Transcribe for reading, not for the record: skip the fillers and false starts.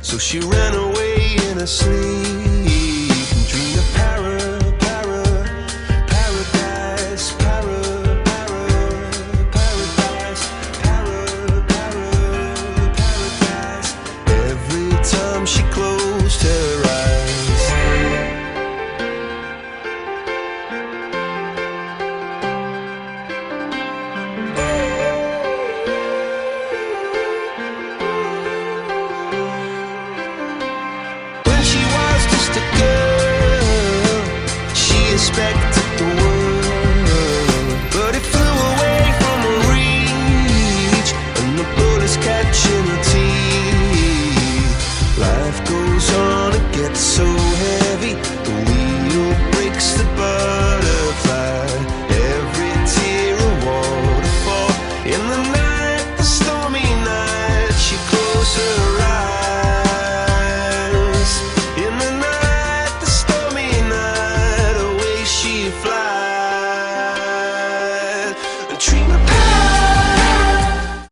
So she ran away in her sleep and dreamed of paradise, paradise. Every time she closed her eyes. When she was just a girl, she expected the world, but it flew away from her reach, and the bullets catching her teeth. Life goes on, it gets so heavy, the wheel breaks the butterfly. Every tear a waterfall. In the night, the stormy night, she closed her eyes. In the night, the stormy night, away she flies. A dream of